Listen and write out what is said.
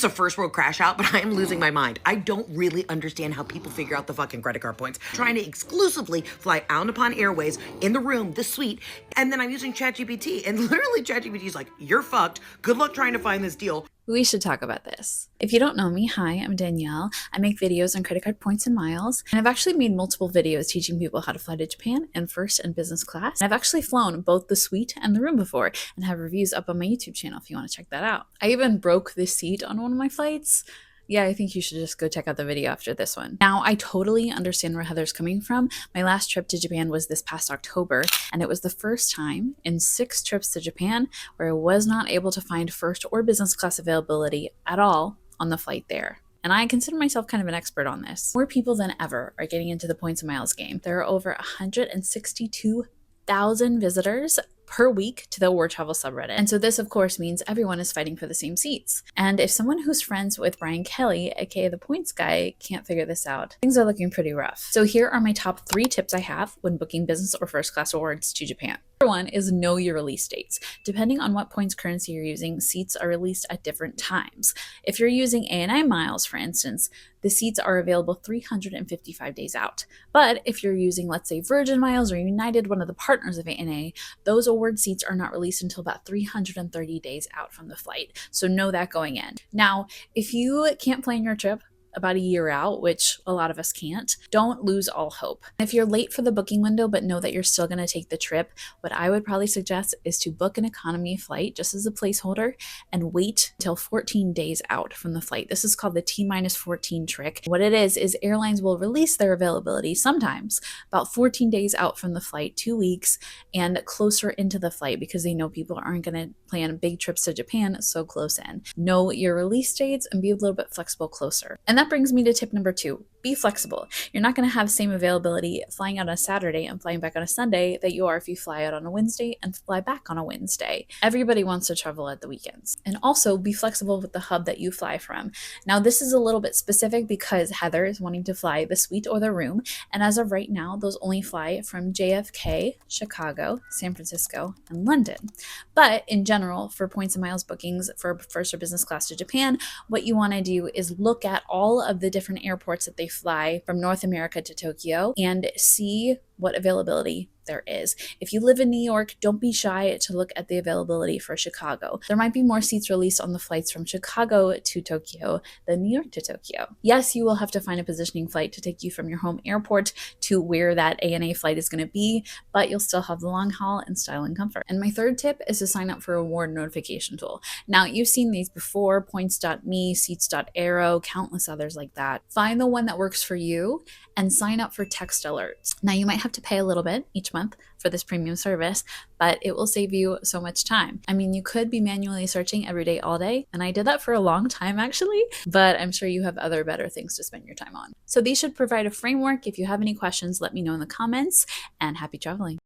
is a first world crash out, but I am losing my mind. I don't really understand how people figure out the fucking credit card points. Trying to exclusively fly Out Upon Airways in the room, the suite, and then I'm using ChatGPT, and literally ChatGPT is like, you're fucked. Good luck trying to find this deal. We should talk about this. If you don't know me, hi, I'm Danielle. I make videos on credit card points and miles, and I've actually made multiple videos teaching people how to fly to Japan in first and business class. I've actually flown both the suite and the room before and have reviews up on my YouTube channel if you want to check that out. I even broke this seat on one of my flights. Yeah, I think you should just go check out the video after this one. Now, I totally understand where Heather's coming from. My last trip to Japan was this past October, and it was the first time in 6 trips to Japan where I was not able to find first or business class availability at all on the flight there. And I consider myself kind of an expert on this. More people than ever are getting into the points and miles game. There are over 162,000 visitors per week to the Award Travel subreddit. And so this, of course, means everyone is fighting for the same seats. And if someone who's friends with Brian Kelly, aka the points guy, can't figure this out, things are looking pretty rough. So here are my top 3 tips I have when booking business or first class awards to Japan. Number 1 is know your release dates. Depending on what points currency you're using, seats are released at different times. If you're using ANA miles, for instance, the seats are available 355 days out. But if you're using, let's say, Virgin Miles or United, one of the partners of ANA, those award seats are not released until about 330 days out from the flight. So know that going in. Now, if you can't plan your trip about a year out, which a lot of us can't, don't lose all hope. If you're late for the booking window but know that you're still going to take the trip, what I would probably suggest is to book an economy flight just as a placeholder and wait until 14 days out from the flight. This is called the T-14 trick. What it is airlines will release their availability sometimes about 14 days out from the flight, 2 weeks, and closer into the flight because they know people aren't going to plan big trips to Japan so close in. Know your release dates and be a little bit flexible closer. And that brings me to tip number 2. Be flexible. You're not going to have the same availability flying out on a Saturday and flying back on a Sunday that you are if you fly out on a Wednesday and fly back on a Wednesday. Everybody wants to travel at the weekends. And also be flexible with the hub that you fly from. Now, this is a little bit specific because Heather is wanting to fly the suite or the room. And as of right now, those only fly from JFK, Chicago, San Francisco, and London. But in general, for points and miles bookings for first or business class to Japan, what you want to do is look at all of the different airports that they fly from North America to Tokyo and see what availability there is. If you live in New York, don't be shy to look at the availability for Chicago. There might be more seats released on the flights from Chicago to Tokyo than New York to Tokyo. Yes, you will have to find a positioning flight to take you from your home airport to where that ANA flight is going to be, but you'll still have the long haul and style and comfort. And my third tip is to sign up for a award notification tool. Now, you've seen these before, points.me, seats.aero, countless others like that. Find the one that works for you and sign up for text alerts. Now, you might have to pay a little bit each month for this premium service, but it will save you so much time. I mean, you could be manually searching every day, all day, and I did that for a long time actually, but I'm sure you have other better things to spend your time on. So these should provide a framework. If you have any questions, let me know in the comments, and happy traveling.